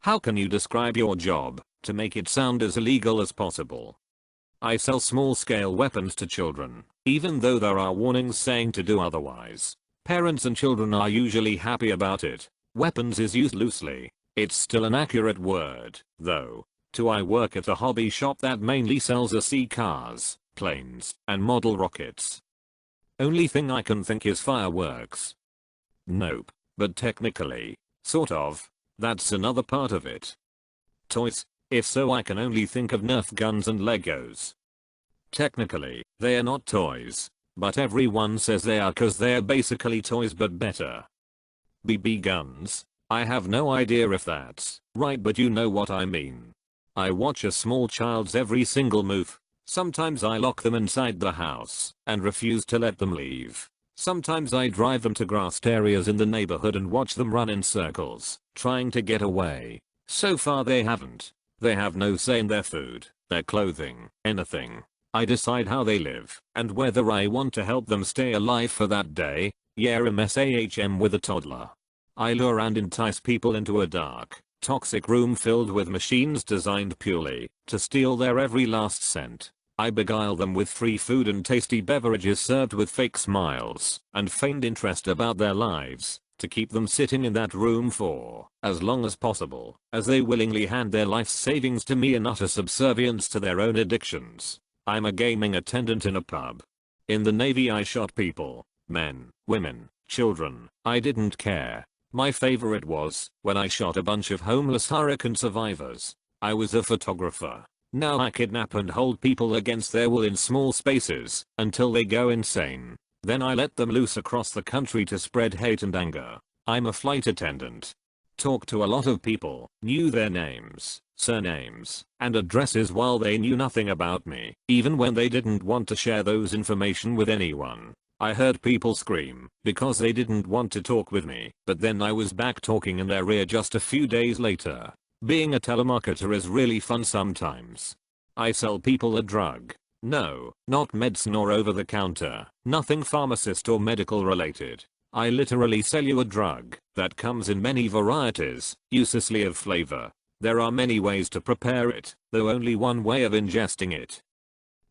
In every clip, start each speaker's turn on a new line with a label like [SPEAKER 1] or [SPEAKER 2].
[SPEAKER 1] How can you describe your job to make it sound as illegal as possible? I sell small-scale weapons to children, even though there are warnings saying to do otherwise. Parents and children are usually happy about it. Weapons is used loosely. It's still an accurate word, though. I work at a hobby shop that mainly sells RC cars, planes, and model rockets. Only thing I can think is fireworks. Nope, but technically, sort of, that's another part of it. Toys? If so, I can only think of Nerf guns and Legos. Technically, they are not toys, but everyone says they are cause they are basically toys but better. BB guns? I have no idea if that's right, but you know what I mean. I watch a small child's every single move. Sometimes I lock them inside the house and refuse to let them leave. Sometimes I drive them to grassed areas in the neighborhood and watch them run in circles, trying to get away. So far they haven't. They have no say in their food, their clothing, anything. I decide how they live and whether I want to help them stay alive for that day. Yeah, MSAHM with a toddler. I lure and entice people into a dark, toxic room filled with machines designed purely to steal their every last cent. I beguile them with free food and tasty beverages served with fake smiles and feigned interest about their lives to keep them sitting in that room for as long as possible, as they willingly hand their life savings to me in utter subservience to their own addictions. I'm a gaming attendant in a pub. In the Navy I shot people, men, women, children. I didn't care. My favorite was when I shot a bunch of homeless hurricane survivors. I was a photographer. Now I kidnap and hold people against their will in small spaces until they go insane. Then I let them loose across the country to spread hate and anger. I'm a flight attendant. Talked to a lot of people, knew their names, surnames, and addresses while they knew nothing about me, even when they didn't want to share those information with anyone. I heard people scream because they didn't want to talk with me, but then I was back talking in their ear just a few days later. Being a telemarketer is really fun sometimes. I sell people a drug. No, not medicine or over the counter, nothing pharmacist or medical related. I literally sell you a drug that comes in many varieties, uselessly of flavor. There are many ways to prepare it, though only one way of ingesting it.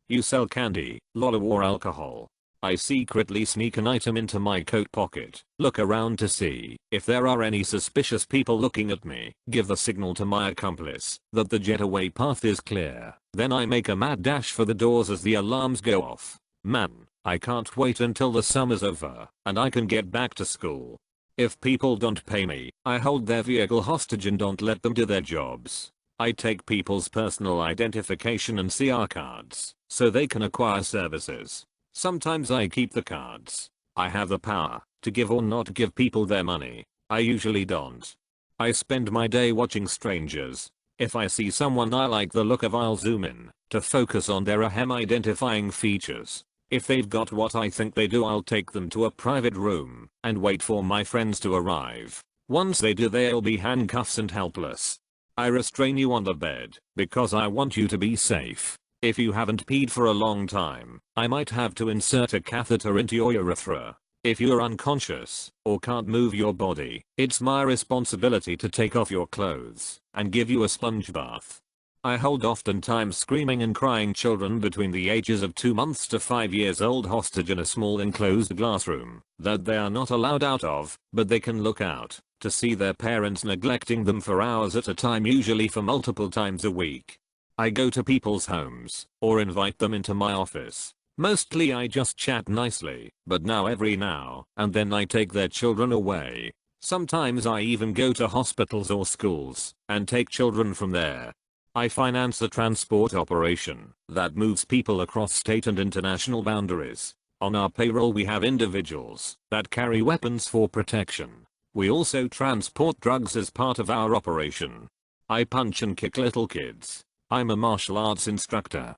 [SPEAKER 1] You sell candy, lol, or alcohol. I secretly sneak an item into my coat pocket, look around to see if there are any suspicious people looking at me, give the signal to my accomplice that the getaway path is clear, then I make a mad dash for the doors as the alarms go off. Man, I can't wait until the summer's over and I can get back to school. If people don't pay me, I hold their vehicle hostage and don't let them do their jobs. I take people's personal identification and CR cards so they can acquire services. Sometimes I keep the cards. I have the power to give or not give people their money. I usually don't. I spend my day watching strangers. If I see someone I like the look of, I'll zoom in to focus on their ahem identifying features. If they've got what I think they do, I'll take them to a private room and wait for my friends to arrive. Once they do, they'll be handcuffs and helpless. I restrain you on the bed because I want you to be safe. If you haven't peed for a long time, I might have to insert a catheter into your urethra. If you're unconscious or can't move your body, it's my responsibility to take off your clothes and give you a sponge bath. I hold oftentimes screaming and crying children between the ages of 2 months to 5 years old hostage in a small enclosed glass room that they are not allowed out of, but they can look out to see their parents neglecting them for hours at a time, usually for multiple times a week. I go to people's homes or invite them into my office. Mostly I just chat nicely, but every now and then I take their children away. Sometimes I even go to hospitals or schools and take children from there. I finance a transport operation that moves people across state and international boundaries. On our payroll we have individuals that carry weapons for protection. We also transport drugs as part of our operation. I punch and kick little kids. I'm a martial arts instructor.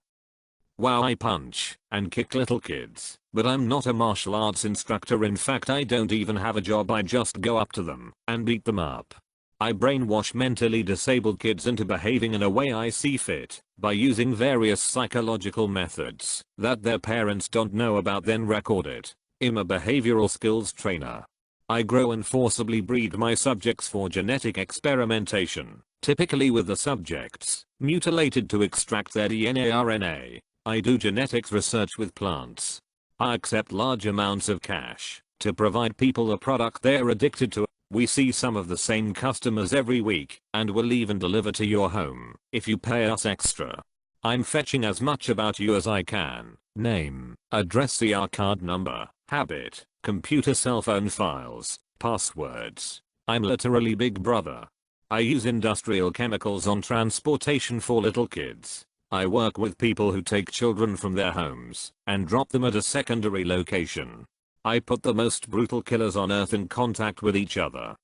[SPEAKER 1] Wow, I punch and kick little kids, but I'm not a martial arts instructor. In fact, I don't even have a job. I just go up to them and beat them up. I brainwash mentally disabled kids into behaving in a way I see fit by using various psychological methods that their parents don't know about, then record it. I'm a behavioral skills trainer. I grow and forcibly breed my subjects for genetic experimentation, typically with the subjects mutilated to extract their DNA RNA. I do genetics research with plants. I accept large amounts of cash to provide people a product they're addicted to. We see some of the same customers every week and will even deliver to your home if you pay us extra. I'm fetching as much about you as I can. Name, address, CR card number, habit, computer, cell phone files, passwords. I'm literally Big Brother. I use industrial chemicals on transportation for little kids. I work with people who take children from their homes and drop them at a secondary location. I put the most brutal killers on earth in contact with each other.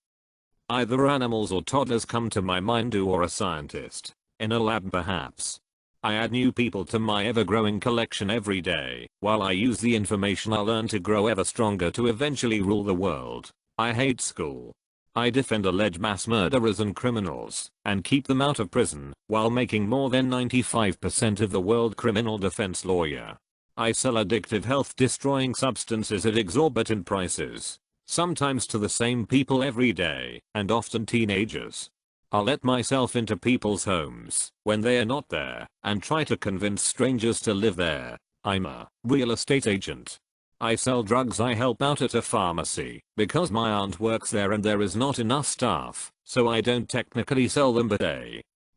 [SPEAKER 1] Either animals or toddlers come to my mind, or a scientist. In a lab perhaps. I add new people to my ever-growing collection every day, while I use the information I learn to grow ever stronger to eventually rule the world. I hate school. I defend alleged mass murderers and criminals, and keep them out of prison, while making more than 95% of the world criminal defense lawyer. I sell addictive health-destroying substances at exorbitant prices, sometimes to the same people every day, and often teenagers. I'll let myself into people's homes when they are not there, and try to convince strangers to live there. I'm a real estate agent. I sell drugs. I help out at a pharmacy because my aunt works there and there is not enough staff, so I don't technically sell them, but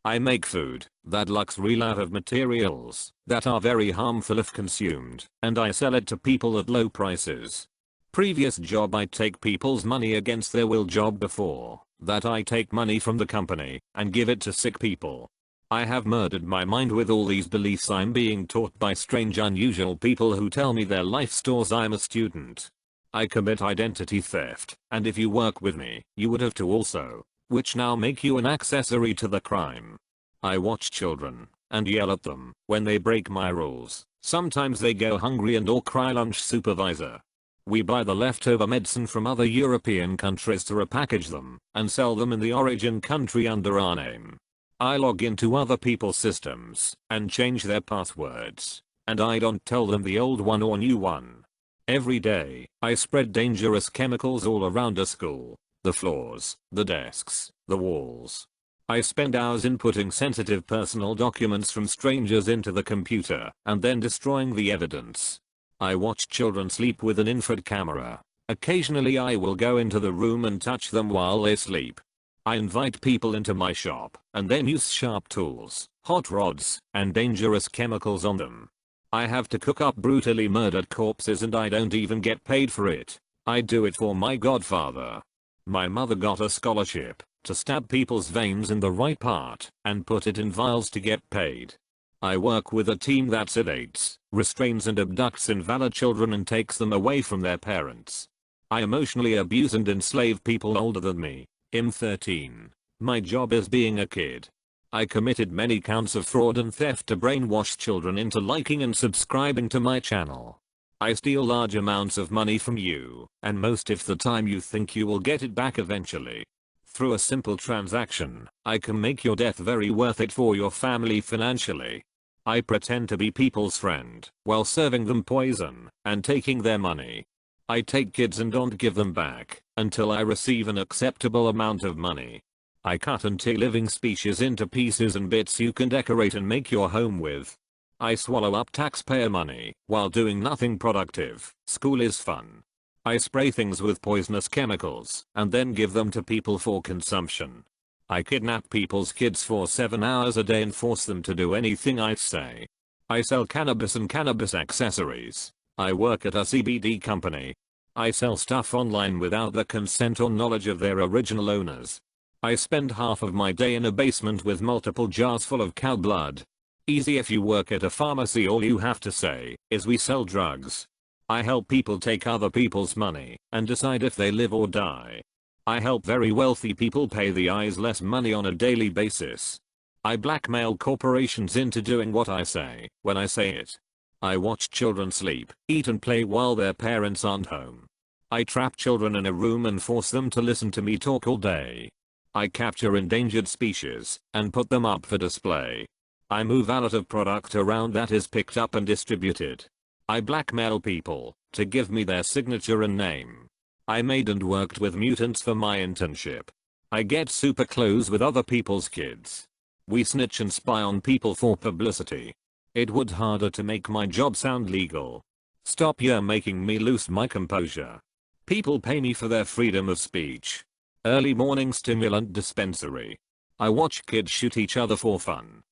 [SPEAKER 1] I make food that looks real out of materials that are very harmful if consumed, and I sell it to people at low prices. Previous job, I take people's money against their will. Job before that, I take money from the company and give it to sick people. I have murdered my mind with all these beliefs I'm being taught by strange unusual people who tell me their life stories. I'm a student. I commit identity theft, and if you work with me, you would have to also, which now make you an accessory to the crime. I watch children and yell at them when they break my rules. Sometimes they go hungry and or cry. Lunch supervisor. We buy the leftover medicine from other European countries to repackage them and sell them in the origin country under our name. I log into other people's systems and change their passwords, and I don't tell them the old one or new one. Every day, I spread dangerous chemicals all around a school, the floors, the desks, the walls. I spend hours inputting sensitive personal documents from strangers into the computer and then destroying the evidence. I watch children sleep with an infrared camera. Occasionally I will go into the room and touch them while they sleep. I invite people into my shop and then use sharp tools, hot rods, and dangerous chemicals on them. I have to cook up brutally murdered corpses and I don't even get paid for it. I do it for my godfather. My mother got a scholarship to stab people's veins in the right part and put it in vials to get paid. I work with a team that sedates, restrains and abducts invalid children and takes them away from their parents. I emotionally abuse and enslave people older than me. I'm 13. My job is being a kid. I committed many counts of fraud and theft to brainwash children into liking and subscribing to my channel. I steal large amounts of money from you, and most of the time you think you will get it back eventually. Through a simple transaction, I can make your death very worth it for your family financially. I pretend to be people's friend while serving them poison and taking their money. I take kids and don't give them back until I receive an acceptable amount of money. I cut and tear living species into pieces and bits you can decorate and make your home with. I swallow up taxpayer money while doing nothing productive. School is fun. I spray things with poisonous chemicals and then give them to people for consumption. I kidnap people's kids for 7 hours a day and force them to do anything I say. I sell cannabis and cannabis accessories. I work at a CBD company. I sell stuff online without the consent or knowledge of their original owners. I spend half of my day in a basement with multiple jars full of cow blood. Easy if you work at a pharmacy. All you have to say is we sell drugs. I help people take other people's money and decide if they live or die. I help very wealthy people pay the eyes less money on a daily basis. I blackmail corporations into doing what I say when I say it. I watch children sleep, eat and play while their parents aren't home. I trap children in a room and force them to listen to me talk all day. I capture endangered species and put them up for display. I move a lot of product around that is picked up and distributed. I blackmail people to give me their signature and name. I made and worked with mutants for my internship. I get super close with other people's kids. We snitch and spy on people for publicity. It would harder to make my job sound legal. Stop, you're making me lose my composure. People pay me for their freedom of speech. Early morning stimulant dispensary. I watch kids shoot each other for fun.